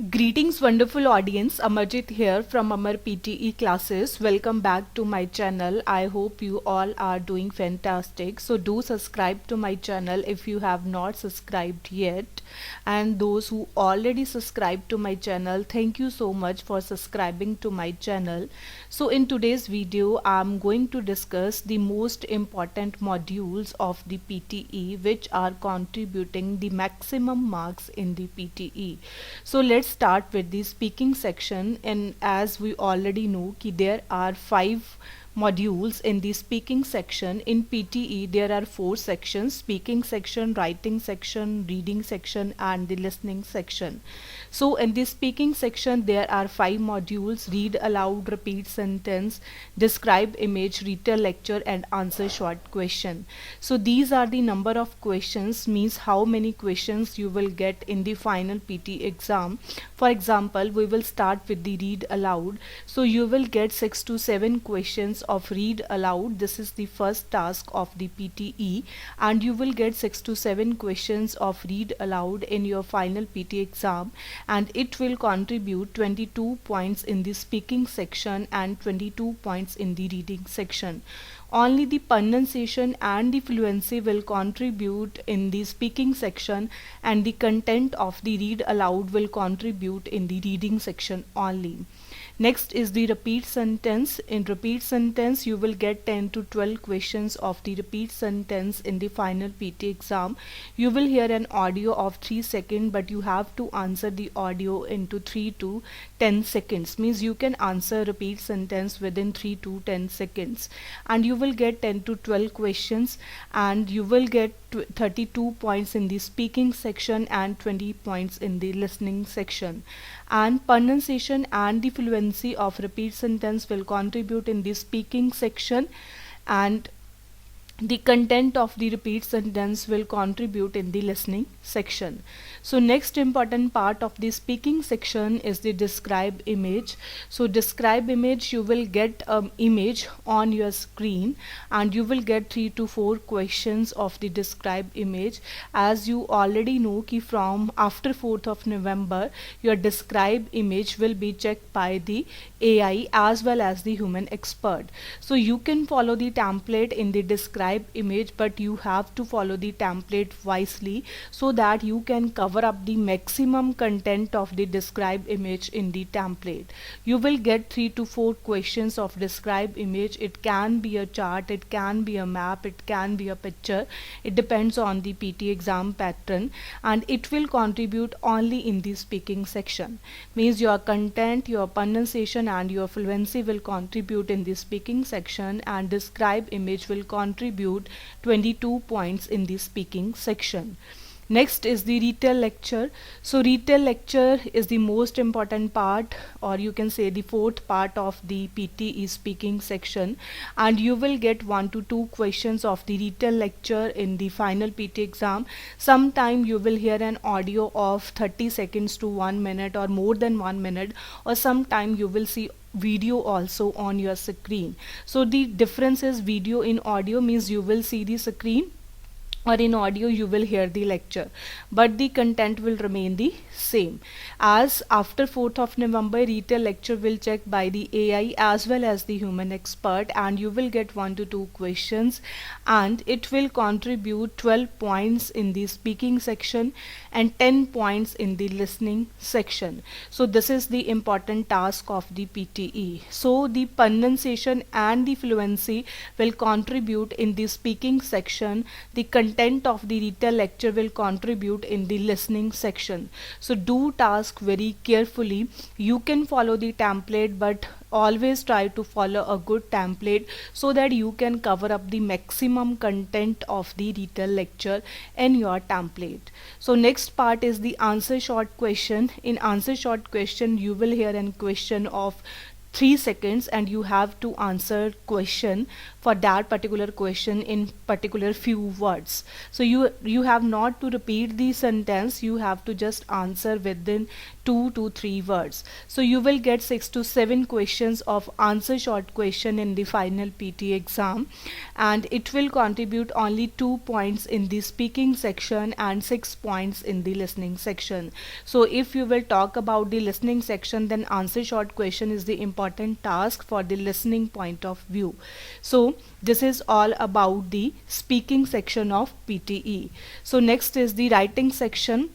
Greetings, wonderful audience. Amarjit here from Amar PTE classes. Welcome back to my channel. I hope you all are doing fantastic. So do subscribe to my channel if you have not subscribed yet. And those who already subscribed to my channel, thank you so much for subscribing to my channel. So in today's video, I'm going to discuss the most important modules of the PTE which are contributing the maximum marks in the PTE. So let's start with the speaking section, and as we already know कि there are 5 modules in the speaking section. In PTE there are 4 sections: speaking section, writing section, reading section and the listening section. So in the speaking section there are 5 modules: read aloud, repeat sentence, describe image, retell lecture and answer short question. So these are the number of questions, means how many questions you will get in the final PT exam. For example, we will start with the read aloud. So you will get 6 to 7 questions of read aloud. This is the first task of the PTE, and you will get 6 to 7 questions of read aloud in your final PT exam, and it will contribute 22 points in the speaking section and 22 points in the reading section. Only the pronunciation and the fluency will contribute in the speaking section, and the content of the read aloud will contribute in the reading section only. Next is the repeat sentence. In repeat sentence you will get 10 to 12 questions of the repeat sentence in the final PT exam. You will hear an audio of 3 seconds, but you have to answer the audio into 3 to 10 seconds. Means you can answer repeat sentence within 3 to 10 seconds, and you will get 10 to 12 questions, and you will get 32 points in the speaking section and 20 points in the listening section. And pronunciation and the fluency of repeat sentence will contribute in the speaking section, and the content of the repeat sentence will contribute in the listening section. So next important part of the speaking section is the describe image. So describe image, you will get an image on your screen, and you will get 3 to 4 questions of the describe image. As you already know कि from after 4th of November your describe image will be checked by the AI as well as the human expert. So you can follow the template in the describe image, but you have to follow the template wisely so that you can cover up the maximum content of the describe image in the template. You will get 3 to 4 questions of describe image. It can be a chart, it can be a map, it can be a picture. It depends on the PT exam pattern, and it will contribute only in the speaking section. Means your content, your pronunciation and your fluency will contribute in the speaking section, and describe image will contribute 22 points in the speaking section. Next is the retell lecture. So retell lecture is the most important part, or you can say the 4th part of the PTE speaking section, and you will get 1 to 2 questions of the retell lecture in the final PT exam. Sometime you will hear an audio of 30 seconds to 1 minute or more than 1 minute, or sometime you will see video also on your screen. So the difference is video in audio means you will see the screen, or in audio you will hear the lecture, but the content will remain the same. As after 4th of November retell lecture will check by the AI as well as the human expert, and you will get 1 to 2 questions, and it will contribute 12 points in the speaking section and 10 points in the listening section. So this is the important task of the PTE. So the pronunciation and the fluency will contribute in the speaking section. The content of the retell lecture will contribute in the listening section. So do task very carefully. You can follow the template, but always try to follow a good template so that you can cover up the maximum content of the retell lecture in your template. So next part is the answer short question. In answer short question you will hear a question of 3 seconds, and you have to answer question for that particular question in particular few words. So you have not to repeat the sentence, you have to just answer within 2 to 3 words. So you will get 6 to 7 questions of answer short question in the final PT exam, and it will contribute only 2 points in the speaking section and 6 points in the listening section. So if you will talk about the listening section, then answer short question is the important task for the listening point of view. So this is all about the speaking section of PTE. So next is the writing section.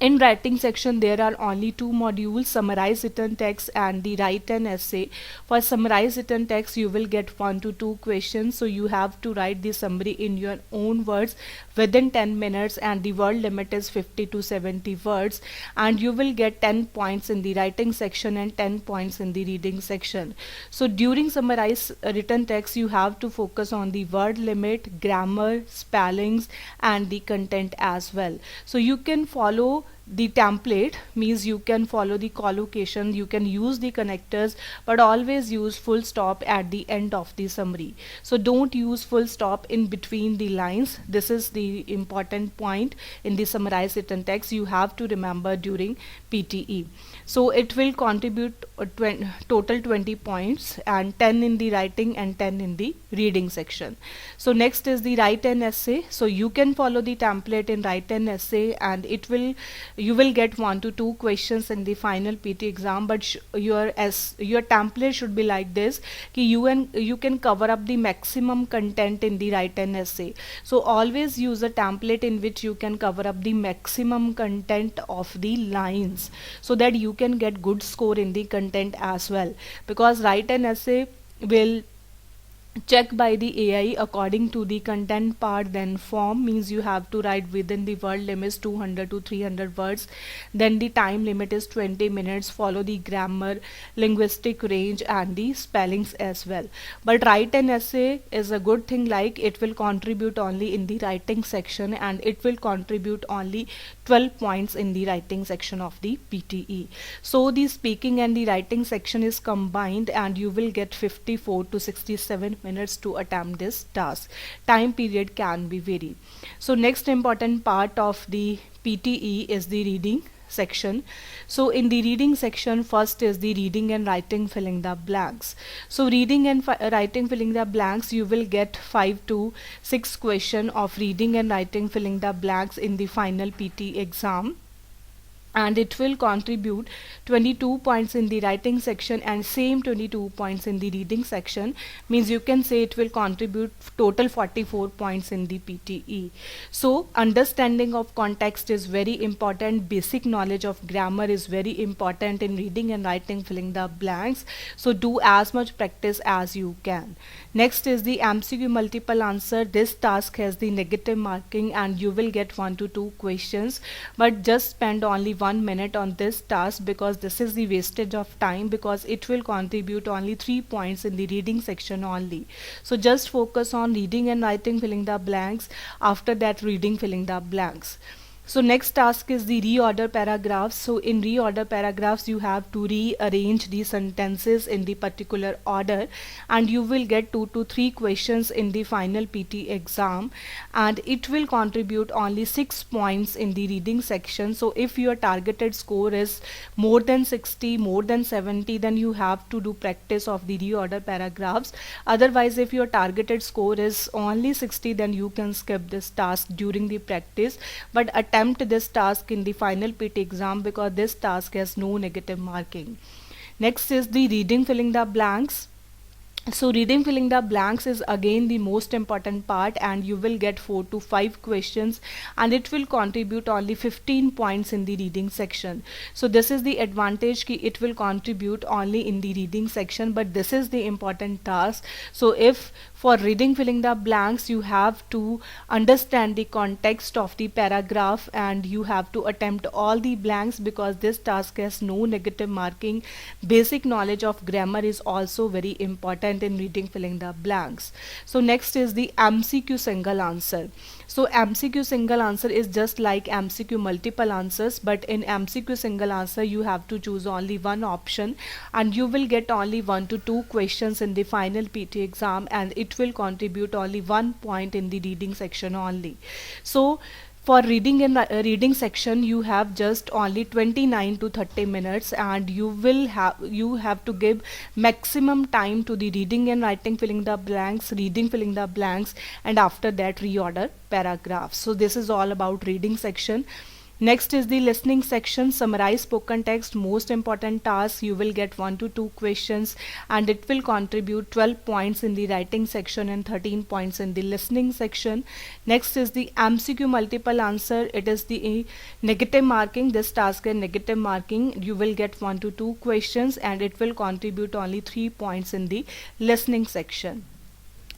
In writing section, there are only two modules: summarize written text and the write an essay. For summarize written text, you will get 1 to 2 questions, so you have to write the summary in your own words within 10 minutes, and the word limit is 50 to 70 words, and you will get 10 points in the writing section and 10 points in the reading section. So during summarize written text, you have to focus on the word limit, grammar, spellings, and the content as well. So you can follow the template, means you can follow the collocation, you can use the connectors, but always use full stop at the end of the summary. So don't use full stop in between the lines. This is the important point in the summarized written text you have to remember during PTE. So it will contribute total 20 points, and 10 in the writing and 10 in the reading section. So next is the write an essay. So you can follow the template in write an essay, and you will get 1 to 2 questions in the final PT exam, but your template should be like this कि you can cover up the maximum content in the write an essay. So always use a template in which you can cover up the maximum content of the lines, so that you can get good score in the content as well, because write an essay will check by the AI according to the content part. Then form, means you have to write within the word limits 200 to 300 words. Then the time limit is 20 minutes. Follow the grammar, linguistic range, and the spellings as well. But write an essay is a good thing, like it will contribute only in the writing section, and it will contribute only 12 points in the writing section of the PTE. So the speaking and the writing section is combined, and you will get 54 to 67 minutes to attempt this task. Time period can be varied. So next important part of the PTE is the reading section. So in the reading section, first is the reading and writing filling the blanks. So reading and writing filling the blanks, you will get 5 to 6 question of reading and writing filling the blanks in the final PT exam, and it will contribute 22 points in the writing section and same 22 points in the reading section, means you can say it will contribute total 44 points in the PTE. So understanding of context is very important. Basic knowledge of grammar is very important in reading and writing filling the blanks. So do as much practice as you can. Next is the MCQ multiple answer. This task has the negative marking, and you will get 1 to 2 questions, but just spend only 1 minute on this task, because this is the wastage of time, because it will contribute only 3 points in the reading section only. So just focus on reading and writing filling the blanks, after that reading filling the blanks. So next task is the reorder paragraphs. So in reorder paragraphs, you have to rearrange the sentences in the particular order, and you will get 2 to 3 questions in the final PT exam, and it will contribute only 6 points in the reading section. So if your targeted score is more than 60, more than 70, then you have to do practice of the reorder paragraphs. Otherwise, if your targeted score is only 60, then you can skip this task during the practice, but attempt this task in the final PT exam, because this task has no negative marking. Next is the reading filling the blanks. So reading filling the blanks is again the most important part, and you will get 4 to 5 questions, and it will contribute only 15 points in the reading section. So this is the advantage ki it will contribute only in the reading section, but this is the important task. So if for reading filling the blanks, you have to understand the context of the paragraph, and you have to attempt all the blanks, because this task has no negative marking. Basic knowledge of grammar is also very important in reading filling the blanks. So next is the MCQ single answer. So MCQ single answer is just like MCQ multiple answers, but in MCQ single answer you have to choose only one option, and you will get only 1 to 2 questions in the final PT exam, and it will contribute only 1 point in the reading section only. So For reading and reading section, you have just only 29 to 30 minutes, and you have to give maximum time to the reading and writing filling the blanks, reading filling the blanks, and after that reorder paragraphs. So this is all about reading section. Next is the listening section. Summarize spoken text. Most important task. You will get 1 to 2 questions, and it will contribute 12 points in the writing section and 13 points in the listening section. Next is the MCQ multiple answer. It is the negative marking. This task is negative marking. You will get 1 to 2 questions, and it will contribute only 3 points in the listening section.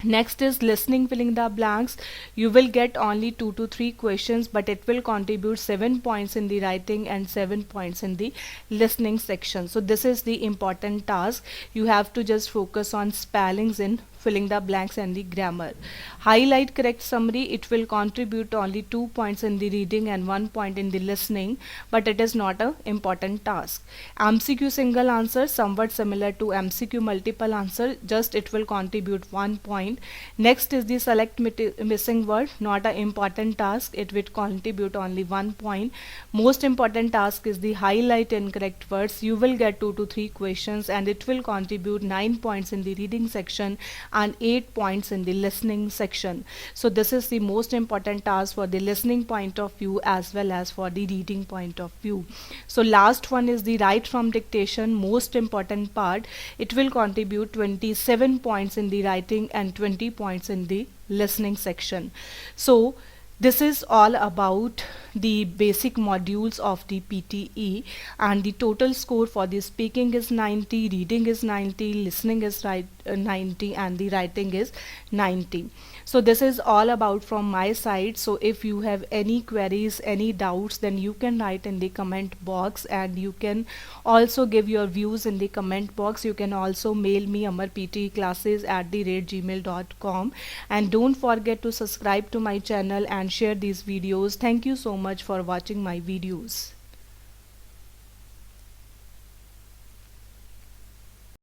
Next is listening filling the blanks. You will get only 2 to 3 questions, but it will contribute 7 points in the writing and 7 points in the listening section. So this is the important task. You have to just focus on spellings in filling the blanks and the grammar. Highlight correct summary. It will contribute only 2 points in the reading and 1 point in the listening, but it is not a important task. MCQ single answer, somewhat similar to MCQ multiple answer, just it will contribute 1 point. Next is the select missing word, not an important task. It will contribute only 1 point. Most important task is the highlight incorrect words. You will get 2 to 3 questions, and it will contribute 9 points in the reading section and 8 points in the listening section. So this is the most important task for the listening point of view as well as for the reading point of view. So last one is the write from dictation, most important part. It will contribute 27 points in the writing and 20 points in the listening section. So this is all about the basic modules of the PTE, and the total score for the speaking is 90, reading is 90, listening is 90, and the writing is 90. So this is all about from my side. So if you have any queries, any doubts, then you can write in the comment box, and you can also give your views in the comment box. You can also mail me amarptclasses@gmail.com, and don't forget to subscribe to my channel and share these videos. Thank you so much for watching my videos.